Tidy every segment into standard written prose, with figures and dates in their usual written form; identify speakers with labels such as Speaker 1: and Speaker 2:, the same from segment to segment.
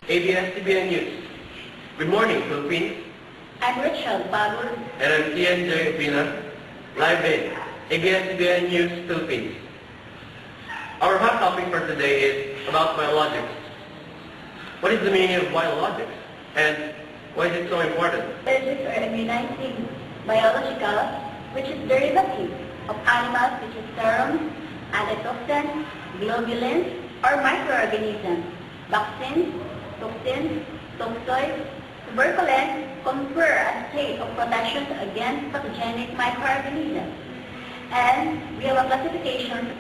Speaker 1: ABS-CBN News. Good morning, Philippines.
Speaker 2: I'm Rachel Pablo.
Speaker 1: And I'm Ian J. Opina, live in ABS-CBN News, Philippines. Our hot topic for today is about biologics. What is the meaning of biologics? And why is it so important?
Speaker 2: Biologics are immunizing biological, which is derivative of animals, which is serums, antitoxins, globulins, or microorganisms, vaccines, toxins, toxoids, tuberculins confer a state of protection against pathogenic microorganisms. And we have a classification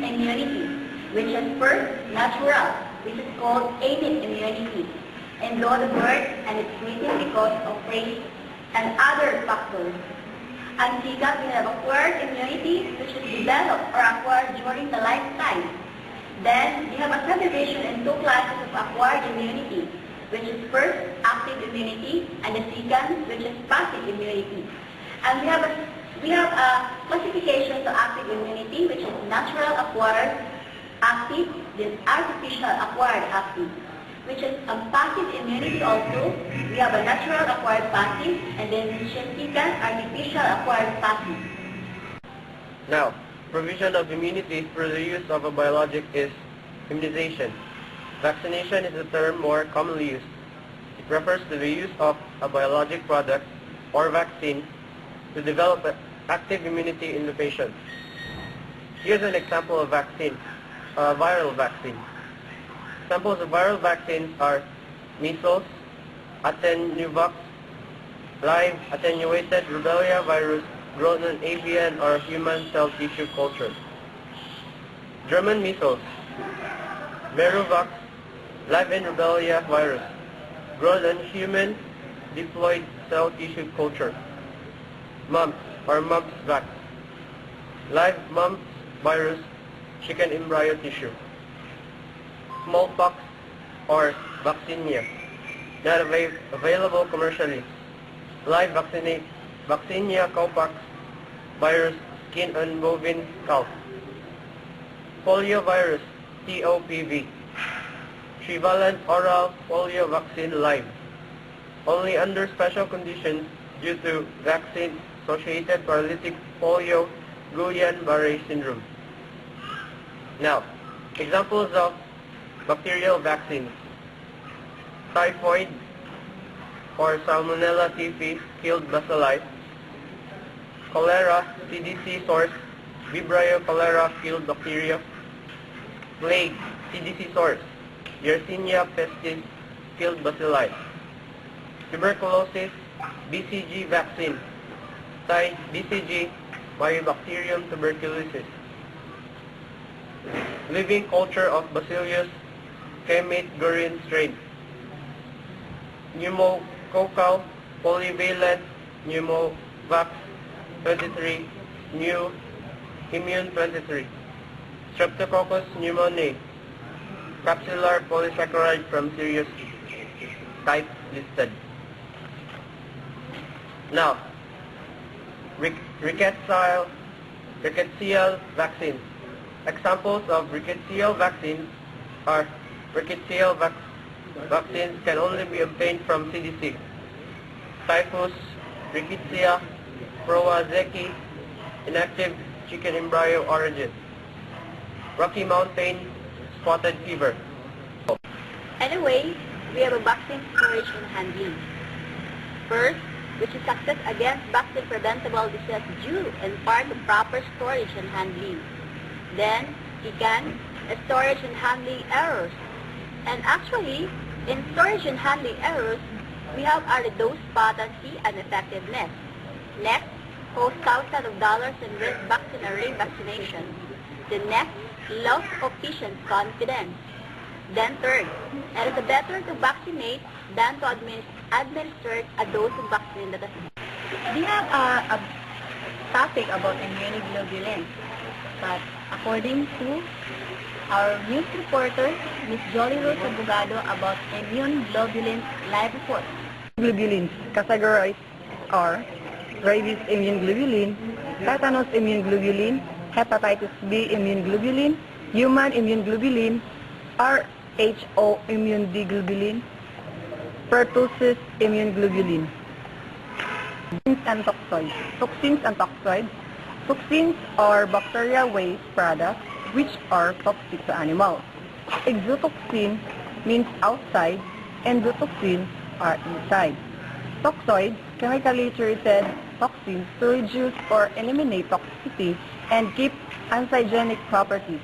Speaker 2: immunity, which is first natural, which is called innate immunity, and though the birth and its breeding because of race and other factors. And second, we have acquired immunity, which is developed or acquired during the lifetime. Then, we have a subdivision in two classes of acquired immunity, which is first active immunity, and the second, which is passive immunity. And we have a classification to active immunity, which is natural acquired active, then artificial acquired active, which is a passive immunity also. We have a natural acquired passive, and then second, artificial acquired passive.
Speaker 1: Now, provision of immunity through the use of a biologic is immunization. Vaccination is the term more commonly used. It refers to the use of a biologic product or vaccine to develop active immunity in the patient. Here's an example of vaccine, a viral vaccine. Samples of viral vaccines are measles, Attenuvax, live attenuated rubella virus grown on avian or human cell tissue culture, German measles, Merovax, live in rubella virus grown on human diploid cell tissue culture, mumps or mumps vax, live mumps virus chicken embryo tissue, smallpox or vaccinia, not available commercially, live vaccinia cowpox virus skin on bovine cow, poliovirus TOPV, trivalent oral polio vaccine live, only under special conditions due to vaccine-associated paralytic polio Guillain-Barré syndrome. Now, examples of bacterial vaccines: typhoid or Salmonella typhi killed bacilli, cholera CDC source Vibrio cholera killed bacteria, plague CDC source Yersinia pestis killed bacilli, tuberculosis BCG vaccine BCG Mycobacterium tuberculosis, living culture of Bacillus cameat-guerin strain, pneumococcal polyvalent pneumovax 23 new immune 23, Streptococcus pneumoniae, capsular polysaccharide from serious type listed. Now, rickettsial vaccines. Examples of rickettsial vaccines are rickettsial vaccines can only be obtained from CDC. Typhus, rickettsia, Prowazeki, inactive chicken embryo origin. Rocky Mountain spotted fever.
Speaker 2: Anyway, we have a vaccine storage and handling. First, which is success against vaccine-preventable disease due in part to proper storage and handling. Then, second, storage and handling errors. And actually, in storage and handling errors, we have our reduced potency and effectiveness. Next, cost thousands of dollars in risk vaccine or revaccination. The next, loss of patient confidence. Then third, it is better to vaccinate than to administer a dose of vaccine that is. We have a topic about immunoglobulins, but according to our news reporter, Ms. Jolly Rose Abogado, about immune globulins live report.
Speaker 3: Globulins categorized are rabies immune globulin, tetanus immune globulin, hepatitis B immune globulin, human immune globulin, HO immune deglobulin, pertussis immune globulin. Toxins and toxoids. Toxins and toxoids. Toxins are bacterial waste products which are toxic to animals. Exotoxin means outside, endotoxin are inside. Toxoids, chemically treated toxins to reduce or eliminate toxicity and keep antigenic properties.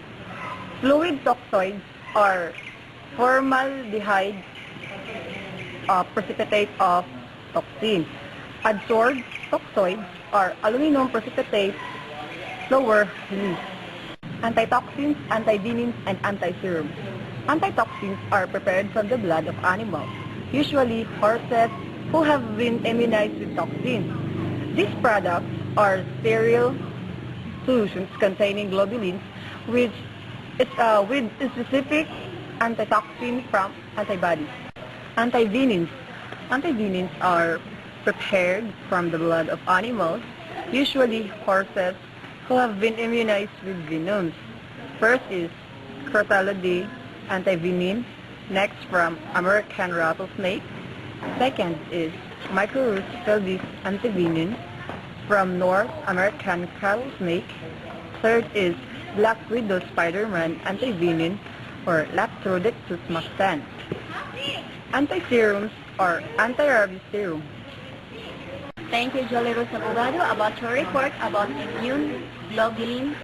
Speaker 3: Fluid toxoids are formaldehyde precipitate of toxins. Adsorbed toxoids are aluminum precipitate slower release. Antitoxins, antivenins, and antiserums. Antitoxins are prepared from the blood of animals, usually horses who have been immunized with toxins. These products are sterile solutions containing globulins with specific antitoxin from antibodies. Antivenins. Antivenins are prepared from the blood of animals, usually horses who have been immunized with venoms. First is Crotalide antivenin, next from American rattlesnake. Second is Microrus pelvis antivenin from North American rattlesnake. Third is Black Widow Spider-Man antivenin or Laptrodectus mastans. Antiserums or anti-rabies serum.
Speaker 2: Thank you, Jolie Rosa Abogado, about your report about immune globulin.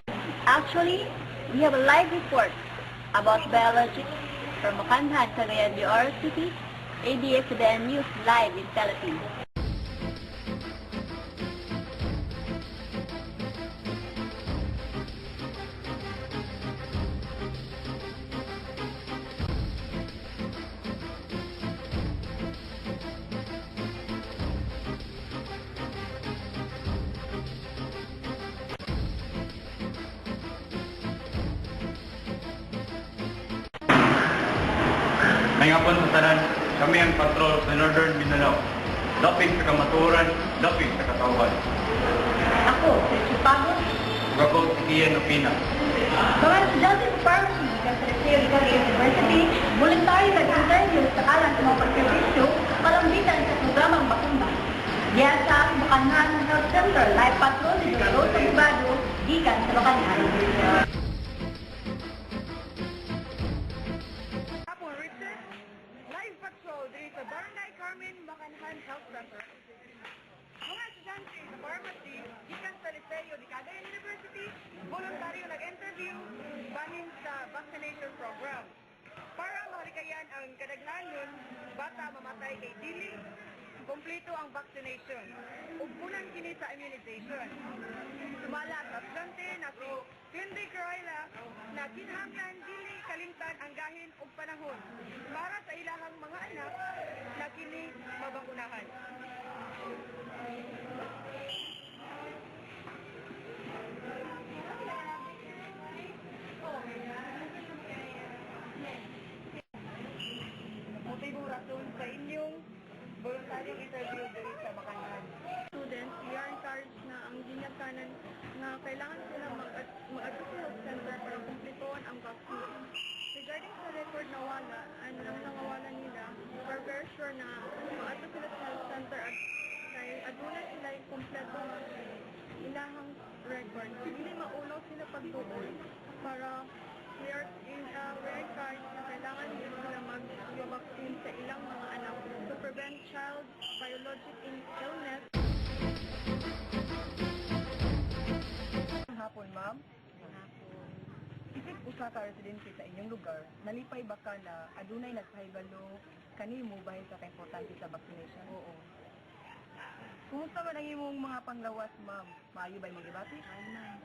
Speaker 2: Actually, we have a live report about biologics from Makanhan, Cagayan de Oro City, ABS-CBN News Live in Philippines.
Speaker 4: May ngapon sa tanan, kami ang patrol sa Northern Mindanao. Dapig sa kamaturan, dapig sa katawan.
Speaker 2: Ako, si Chipago.
Speaker 4: Ug ako si Ian Opina.
Speaker 2: Mga estudyante sa pharmacy, Catholic University, voluntary nag-interview sa kalan sa mga pagservisyo, kalambitan sa programang Bakunda. Diyan sa Makanhan Health Center, live patrol ni Rosa Abogado, gikan sa Makanhan.
Speaker 3: Live patrol diri sa Barangay Carmen, Makanhan Health Center. Mga estudyante sa pharmacy, gikan sa Liceo de Cagayan University, voluntaryo nag-interview bahin sa vaccination program. Para mahalikayan ang kadaghanon, bata mamatay kay dili, kompleto ang vaccination. Ug unang kini sa immunization. Sumala sa estudyante na si Cindy Caraila na kinahanglan dili kalimtan ang gahin ug panahon para sa ilahang mga anak na kini mabakunahan. Motibo rason sa inyong voluntaryong interview diri sa Makanhan.
Speaker 5: Students, we are encouraged na ang ginikanan na kailangan sila mag-adto sa health center para kumplituhan ang vaccine. Regarding sa record na wala, ano lang nangawala nila, we're very sure na mag-adto sila sa health center at kay aduna sila yung kompleto ng ilahang record. Hindi maunaw sila pagtuol para we are encouraged na kailangan nila mag-vaccine sa ilang mga anak to prevent child biologic illness.
Speaker 3: Hapon, ma'am. Isip usa ka residente sa inyong lugar, nalipay ba ka na adunay nagpahibalo kanimo bahin sa kaimportante sa vaccination? Oo. Kumusta man ang imong mga panglawas, ma'am? Maayo ba'y magdebate? Ay, ma'am.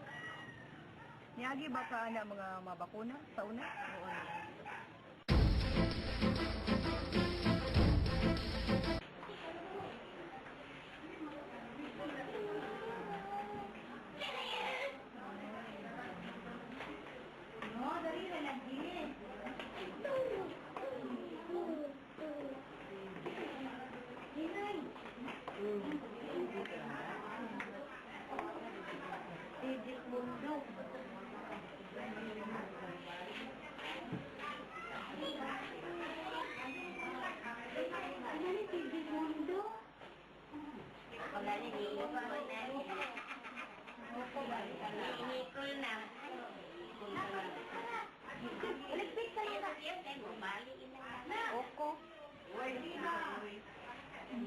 Speaker 3: Niagi ba ka na mga mabakuna sa una? Oo.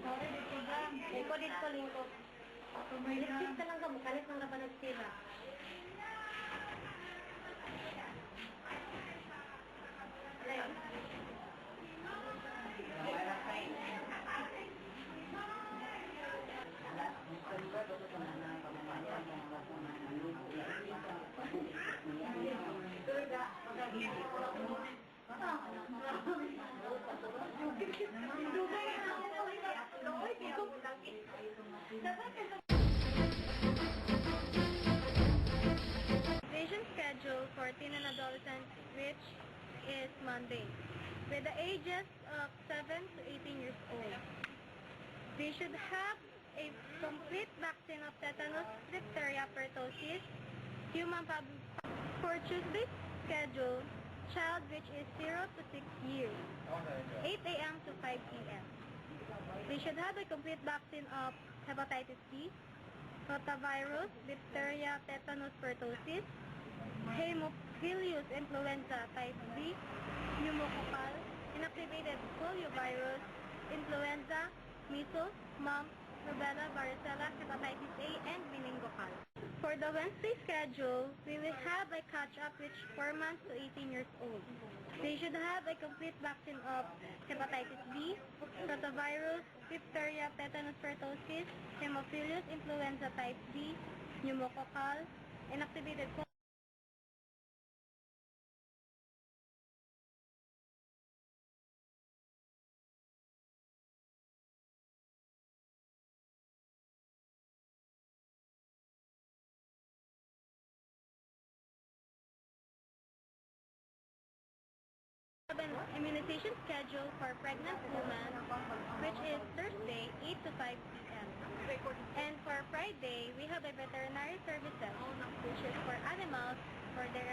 Speaker 2: Sorry, dito ba? Lingkod dito, lingkod. Lipstick ka lang ka, mukalit ng laban nagsira.
Speaker 5: Vision schedule for teen and adolescents, which is Monday, with the ages of 7 to 18 years old. They should have a complete vaccine of tetanus, diphtheria, pertussis, human for Tuesday's schedule, child which is 0 to 6 years, 8 a.m. to 5 p.m. They should have a complete vaccine of hepatitis B, rotavirus, diphtheria, tetanus, pertussis, Haemophilus influenza type B, pneumococcal, inactivated poliovirus, influenza, measles, mumps, rubella, varicella, hepatitis A, and meningococcal. For the Wednesday schedule, we will have a catch-up which 4 months to 18 years old. They should have a complete vaccine of hepatitis B, rotavirus, diphtheria, tetanus, pertussis, Haemophilus influenza type B, pneumococcal, inactivated immunization schedule for pregnant women, which is Thursday, 8 to 5 p.m. And for Friday, we have a veterinary services, which is for animals for their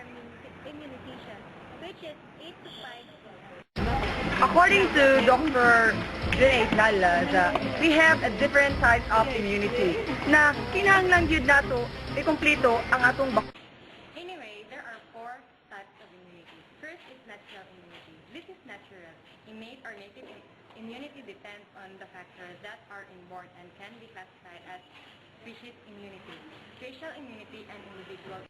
Speaker 5: immunization, which is 8 to 5.
Speaker 3: According to Dr. J. Nala, we have a different types of immunity na kinahanglan gyud nato ikumpleto ang atong
Speaker 6: Anyway, there are 4 types of immunity. First is natural immunity. This is natural. Innate or native immunity depends on the factors that are inborn and can be classified as species immunity, spatial immunity, and individual.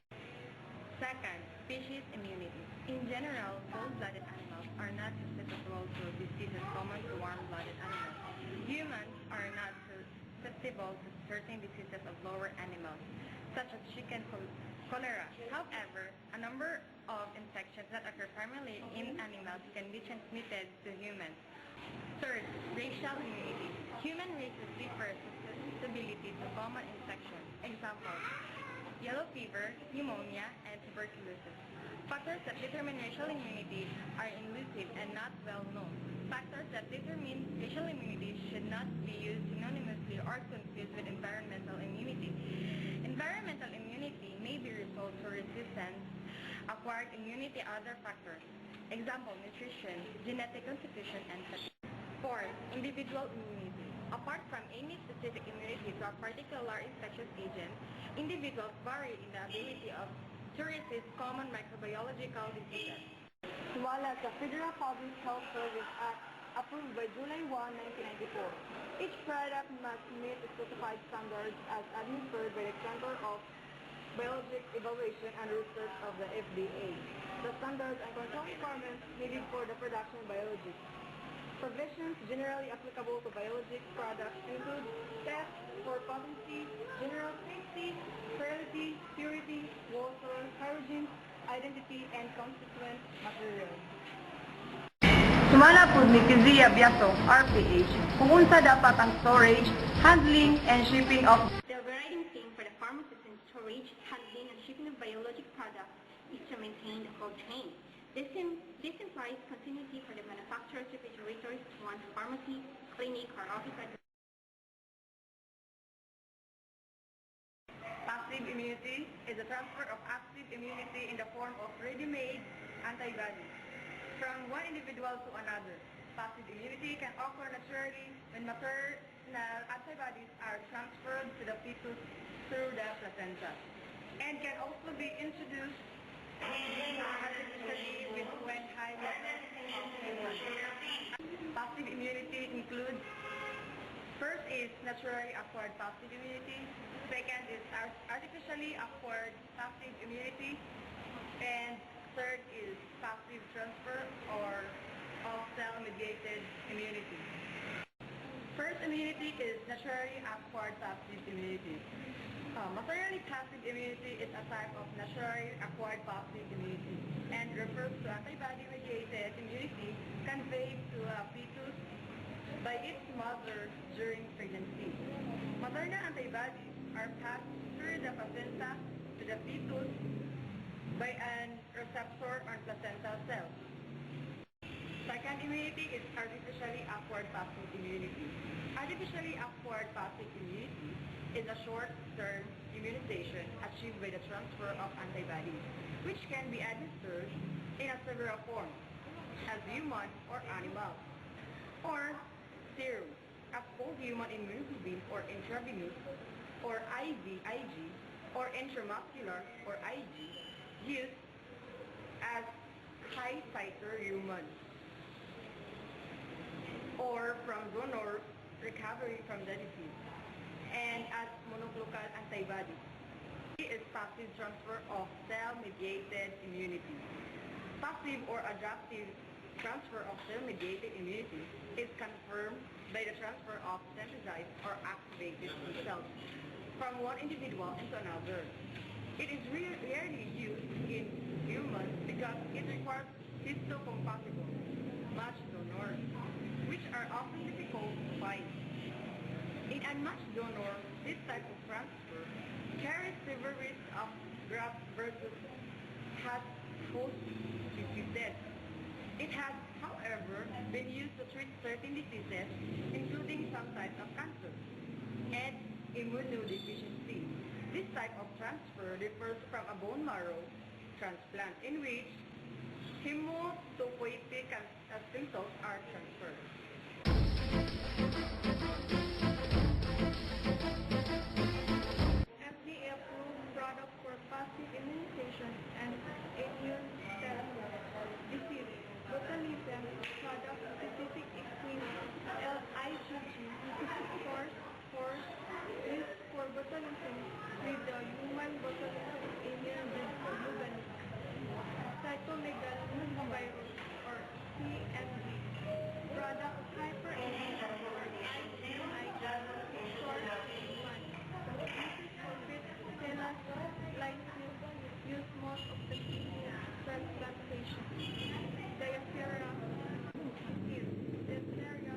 Speaker 6: Second, species immunity. In general, cold-blooded animals are not susceptible to diseases common to warm-blooded animals. Humans are not susceptible to certain diseases of lower animals, such as chicken cholera. However, a number of infections that occur primarily in animals can be transmitted to humans. Third, racial immunity. Human races differ susceptibility to common infections. Examples, yellow fever, pneumonia, and tuberculosis. Factors that determine racial immunity are elusive and not well known. Factors that determine racial immunity should not be used synonymously or confused with environmental immunity. Environmental immunity may be resolved to resistance, acquired immunity, other factors. Example, nutrition, genetic constitution, and such. Fourth, individual immunity. Apart from any specific immunity to a particular infectious agent, individuals vary in the ability to resist common microbiological diseases.
Speaker 3: Sumala sa Federal Public Health Service Act approved by July 1, 1994. Each product must meet specified standards as administered by the Center of Biologic Evaluation and Research of the FDA. The standards and control requirements needed for the production of biologics. Provisions generally applicable to biologic products include tests for potency, general safety, sterility, purity, water, hydrogen, identity, and constituent materials. Sumala po ni Kizia Biaso, RPH, kung unsa dapat ang storage, handling, and shipping of
Speaker 2: The overriding theme for the pharmaceutical storage, handling, and shipping of biologic products is to maintain the cold chain. This implies continuity for the manufacturer's refrigerators to one's pharmacy, clinic, or office address.
Speaker 3: passive immunity is the transfer of active immunity in the form of ready-made antibodies from one individual to another. Passive immunity can occur naturally when maternal antibodies are transferred to the fetus through the placenta, and can also be introduced artificially when high levels of fever. Passive immunity includes is naturally acquired passive immunity. Second is artificially acquired passive immunity. And third is passive transfer or of cell-mediated immunity. First immunity is naturally acquired passive immunity. Maternally passive immunity is a type of naturally acquired passive immunity and refers to antibody-mediated immunity conveyed to a fetus by its mother during pregnancy. Maternal antibodies are passed through the placenta to the fetus by an receptor on placental cells. Second immunity is artificially acquired passive immunity. Artificially acquired passive immunity is a short-term immunization achieved by the transfer of antibodies, which can be administered in a several forms, as human or animal, or serum, as full human immunoglobulin or intravenous, or IV, IG, or intramuscular or IG, used as high titer human, or from donor recovery from the disease, and as monoclonal antibodies. It is passive transfer of cell-mediated immunity. Passive or adaptive transfer of cell-mediated immunity is confirmed by the transfer of synthesized or activated T cells from one individual into another. It is rarely used in humans because it requires histocompatible matched donors, which are often difficult to find. In unmatched donor, this type of transfer carries severe risk of graft versus host disease death. It has, however, been used to treat certain diseases, including some types of cancer and immunodeficiency. This type of transfer differs from a bone marrow transplant in which hematopoietic stem cells are transferred.
Speaker 5: FDA-approved product for passive immunization and immune therapy. Disease, botulism, product-specific IgG, source, used for botulism with the human botulism immunoglobulin, cytomegalovirus or CMV, product hyperinflammatory or IgG, source 1. Uses for bacillus lysis, used most of the transplantation. Diphtheria is diphtheria,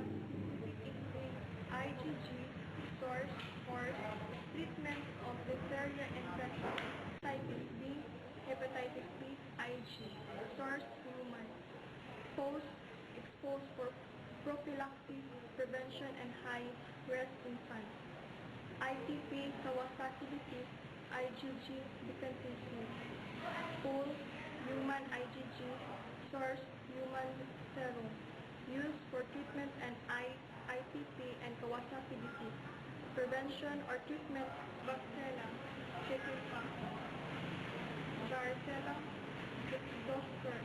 Speaker 5: IgG, source, treatment of diphtheria infection, hepatitis B, hepatitis B, IG, source, human, exposed for prophylaxis, prevention, and high-risk infants. ITP, Kawasaki disease, IgG deficiency, full human IgG, source, human serum, used for treatment and ITP and Kawasaki disease, prevention or treatment, Bactella, chickenpox, varicella, zoster,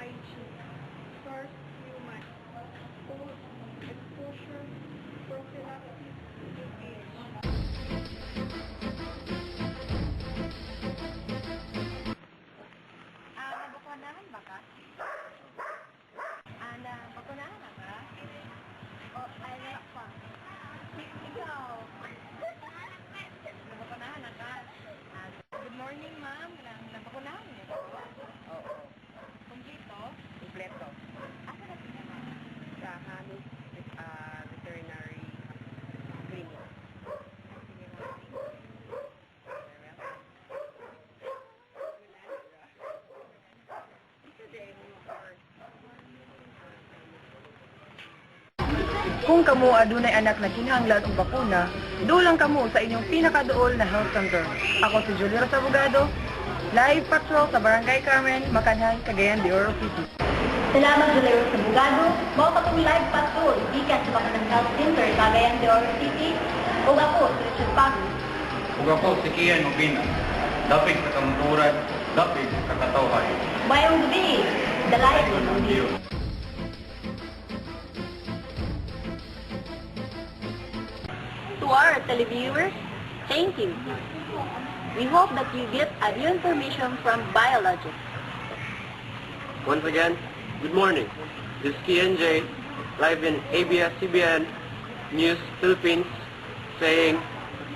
Speaker 5: IG, source, human, full exposure, prophylaxis, age.
Speaker 6: Nabakunahan ba ka? Nabakunahan na ba? O, ano pa? Ikaw. Nabakunahan na ka? Good morning, ma'am. Nabakunahan niyo ba? Oo. Kompleto?
Speaker 1: Kompleto.
Speaker 6: Asa na sila, ma'am?
Speaker 1: Sa Hamis Veterinary Clinic.
Speaker 6: Sige, ma'am.
Speaker 3: Kung kamo adunay anak na kinahanglan og bakuna, dulang kamo sa inyong pinakaduol na health center. Ako si Julie Rosa Bugado, live patrol sa Barangay Carmen, Makanhan, Cagayan de Oro City.
Speaker 2: Salamat Julio sa Bugado, mao katong live patrol gikan sa Bacnan Health Center, Cagayan de Oro City, ug ako si Richard Pago.
Speaker 4: Ug ako si Kian Ubina. Dapig sa kamuturan, dapig sa katawhan.
Speaker 2: Mayong gabi, the light of Dios. televiewers, thank you. We hope that you get a new information from Biologic.
Speaker 1: Once again, good morning. This is Kian J, live in ABS-CBN News Philippines, saying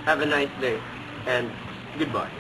Speaker 1: have a nice day and goodbye.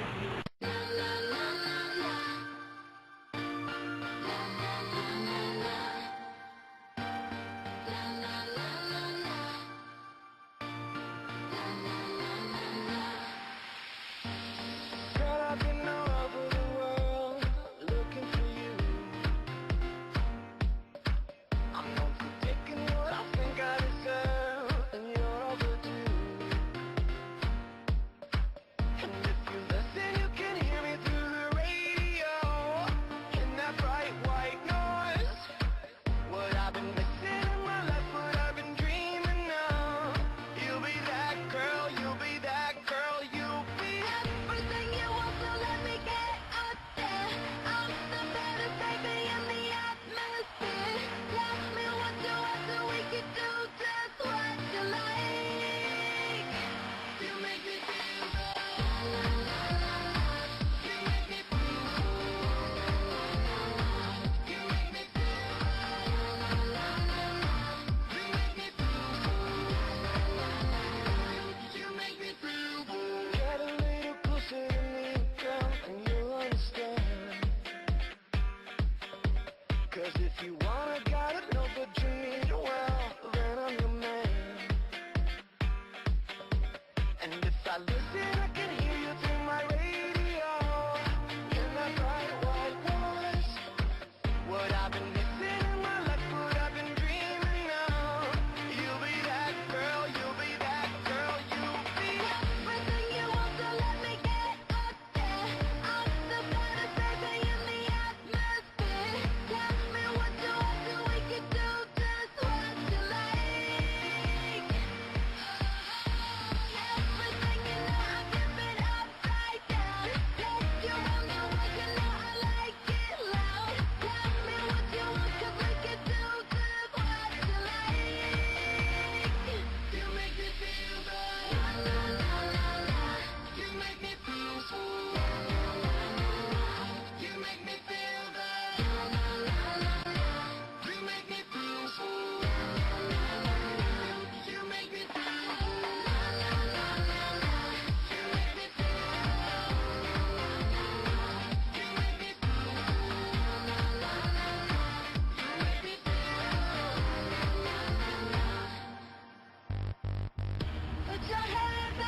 Speaker 5: Put your hands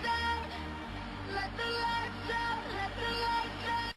Speaker 5: up, let the